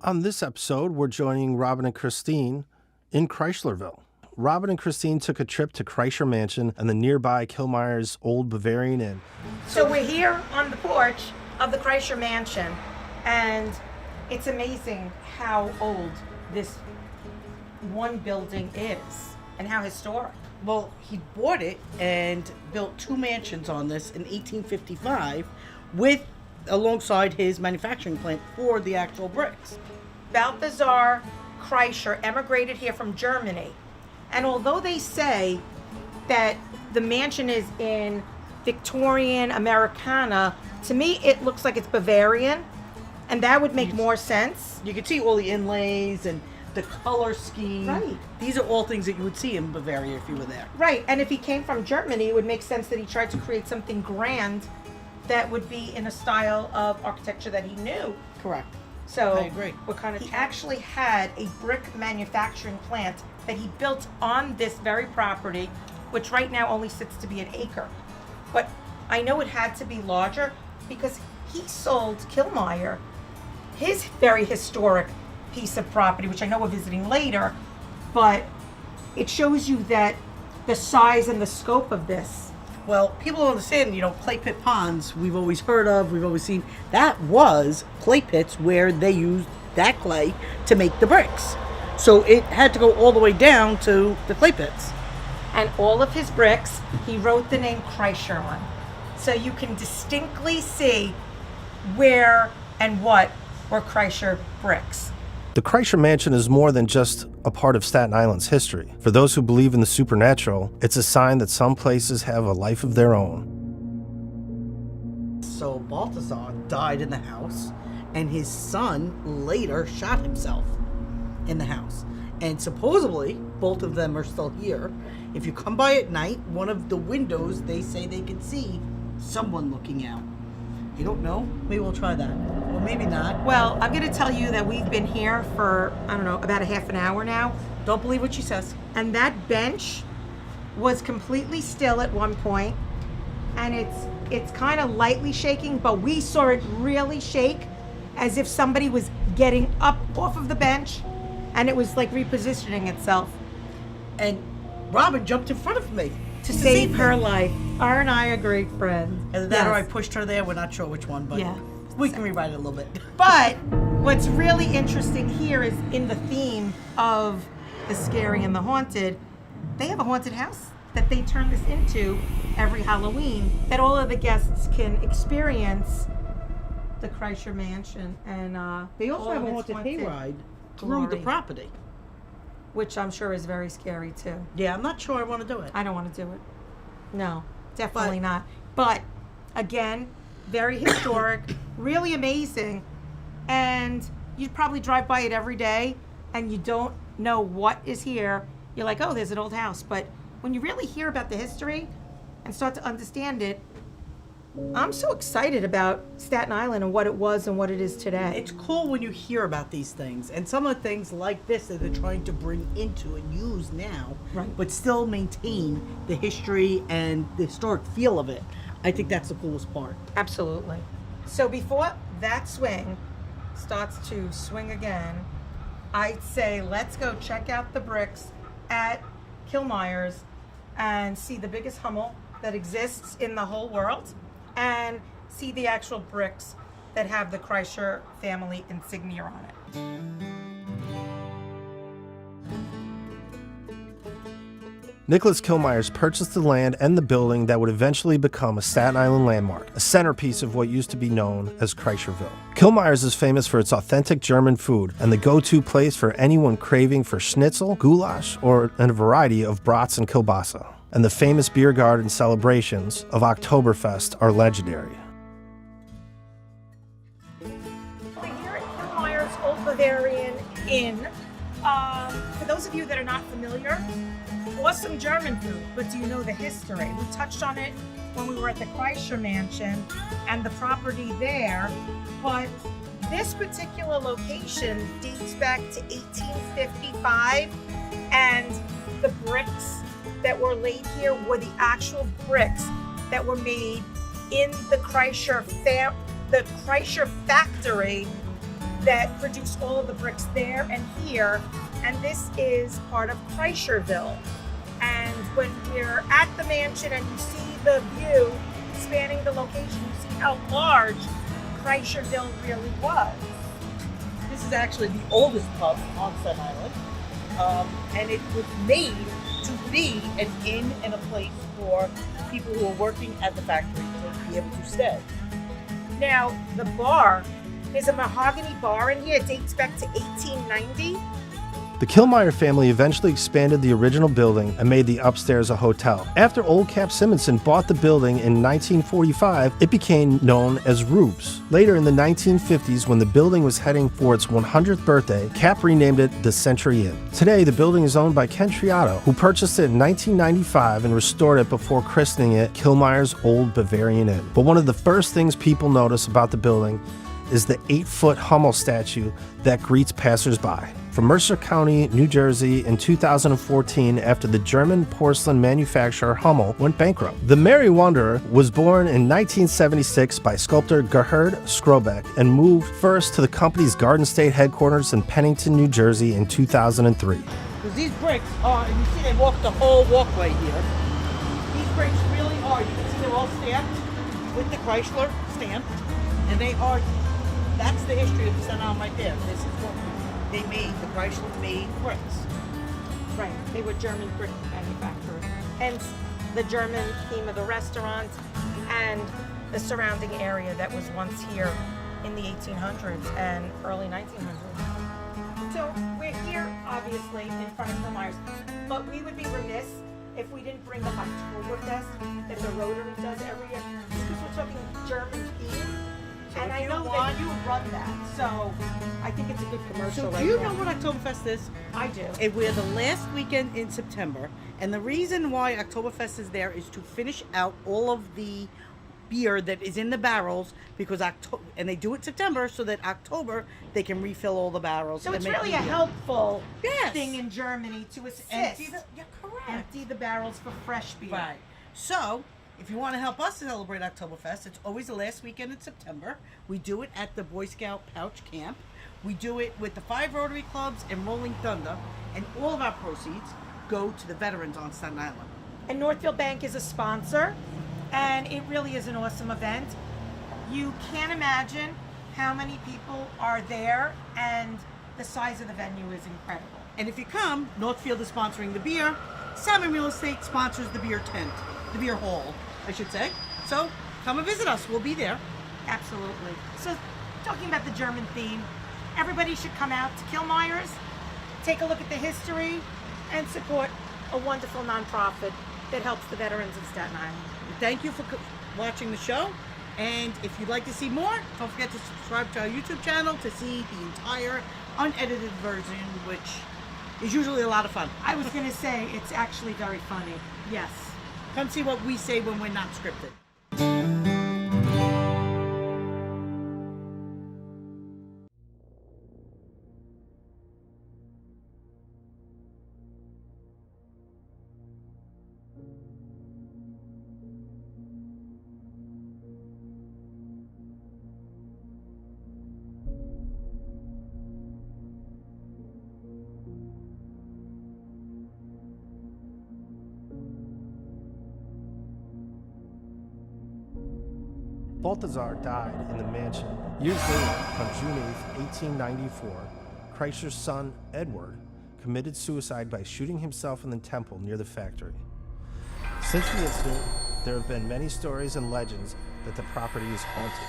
On this episode, we're joining Robin and Christine in Kreislerville. Robin and Christine took a trip to Kreischer Mansion and the nearby Killmeyer's Old Bavarian Inn. So we're here on the porch of the Kreischer Mansion, and it's amazing how old this one building is and how historic. Well, he bought it and built two mansions on this in 1855 alongside his manufacturing plant for the actual bricks. Balthasar Kreischer emigrated here from Germany. And although they say that the mansion is in Victorian Americana, to me it looks like it's Bavarian, and that would make more sense. You can see all the inlays and the color scheme. Right. These are all things that you would see in Bavaria if you were there. Right, and if he came from Germany, it would make sense that he tried to create something grand that would be in a style of architecture that he knew. Correct. So I agree. He actually had a brick manufacturing plant that he built on this very property, which right now only sits to be an acre. But I know it had to be larger because he sold Killmeyer his very historic piece of property, which I know we're visiting later, but it shows you that the size and the scope of this. Well, people don't understand, clay pit ponds we've always heard of, we've always seen. That was clay pits where they used that clay to make the bricks. So it had to go all the way down to the clay pits. And all of his bricks, he wrote the name Kreischer on. So you can distinctly see where and what were Kreischer bricks. The Kreischer Mansion is more than just a part of Staten Island's history. For those who believe in the supernatural, it's a sign that some places have a life of their own. So Balthasar died in the house, and his son later shot himself in the house. And supposedly, both of them are still here. If you come by at night, one of the windows, they say they can see someone looking out. You don't know? Maybe we'll try that. Or maybe not. Well, I'm going to tell you that we've been here for, about a half an hour now. Don't believe what she says. And that bench was completely still at one point, and it's kind of lightly shaking, but we saw it really shake as if somebody was getting up off of the bench, and it was like repositioning itself. And Robin jumped in front of me To save her life. Her and I are great friends. Either that or I pushed her there. We're not sure which one, but we can rewrite it a little bit. But what's really interesting here is in the theme of the scary and the haunted, they have a haunted house that they turn this into every Halloween that all of the guests can experience the Kreischer Mansion. And They also have a haunted hayride through the property, which I'm sure is very scary too. Yeah, I'm not sure I want to do it. I don't want to do it. No, definitely not. But again, very historic, really amazing. And you'd probably drive by it every day and you don't know what is here. You're like, oh, there's an old house. But when you really hear about the history and start to understand it, I'm so excited about Staten Island and what it was and what it is today. It's cool when you hear about these things, and some of the things like this that they're trying to bring into and use now, Right. but still maintain the history and the historic feel of it. I think that's the coolest part. Absolutely. So before that swing starts to swing again, I'd say let's go check out the bricks at Killmeyer's and see the biggest Hummel that exists in the whole world, and see the actual bricks that have the Kreischer family insignia on it. Nicholas Killmeyer's purchased the land and the building that would eventually become a Staten Island landmark, a centerpiece of what used to be known as Kreischerville. Killmeyer's is famous for its authentic German food and the go-to place for anyone craving for schnitzel, goulash, or a variety of brats and kielbasa. And the famous beer garden celebrations of Oktoberfest are legendary. We're here at Killmeyer's Old Bavarian Inn. For those of you that are not familiar, awesome German food, but do you know the history? We touched on it when we were at the Kreischer Mansion and the property there, but this particular location dates back to 1855, and the bricks that were laid here were the actual bricks that were made in the Kreischer factory that produce all of the bricks there and here. And this is part of Kreischerville. And when we're at the mansion and you see the view spanning the location, you see how large Kreischerville really was. This is actually the oldest pub on Staten Island, and it was made to be an inn and a place for people who are working at the factory to be able to stay. Now, the bar is a mahogany bar in here. It dates back to 1890. The Killmeyer family eventually expanded the original building and made the upstairs a hotel. After Old Cap Simonson bought the building in 1945, it became known as Rube's. Later in the 1950s, when the building was heading for its 100th birthday, Cap renamed it the Century Inn. Today, the building is owned by Ken Triato, who purchased it in 1995 and restored it before christening it Killmeyer's Old Bavarian Inn. But one of the first things people notice about the building is the 8-foot Hummel statue that greets passersby. From Mercer County, New Jersey in 2014 after the German porcelain manufacturer Hummel went bankrupt. The Merry Wanderer was born in 1976 by sculptor Gerhard Skrobeck and moved first to the company's Garden State headquarters in Pennington, New Jersey in 2003. Because these bricks are, and you see they walk the whole walkway here. These bricks really are, you can see they're all stamped with the Kreischer stamp. And they are, that's the history of the Staten Island right there. This is what they made, the Kreischer made bricks. Right, they were German brick manufacturers. Hence the German theme of the restaurant and the surrounding area that was once here in the 1800s and early 1900s. So we're here, obviously, in front of Killmeyer's, but we would be remiss if we didn't bring the Oktoberfest that the Rotary does every year, because we're talking German theme. And I know that you run that, so I think it's a good commercial. So do you know what Oktoberfest is? I do. We're the last weekend in September, and the reason why Oktoberfest is there is to finish out all of the beer that is in the barrels, because and they do it September so that October they can refill all the barrels. So and it's make really new a beer. helpful Yes. thing in Germany to assist. Empty the barrels for fresh beer. Right. So, if you want to help us celebrate Oktoberfest, it's always the last weekend in September. We do it at the Boy Scout Pouch Camp. We do it with the 5 Rotary Clubs and Rolling Thunder, and all of our proceeds go to the veterans on Staten Island. And Northfield Bank is a sponsor, and it really is an awesome event. You can't imagine how many people are there, and the size of the venue is incredible. And if you come, Northfield is sponsoring the beer. Salmon Real Estate sponsors the beer tent, the beer hall, I should say. So come and visit us. We'll be there. Absolutely. So, talking about the German theme, everybody should come out to Killmeyer's, take a look at the history, and support a wonderful nonprofit that helps the veterans of Staten Island. Thank you for watching the show. And if you'd like to see more, don't forget to subscribe to our YouTube channel to see the entire unedited version, which is usually a lot of fun. I was going to say, it's actually very funny. Yes. Come see what we say when we're not scripted. Balthazar died in the mansion. Years later, on June 8, 1894, Kreischer's son, Edward, committed suicide by shooting himself in the temple near the factory. Since the incident, there have been many stories and legends that the property is haunted.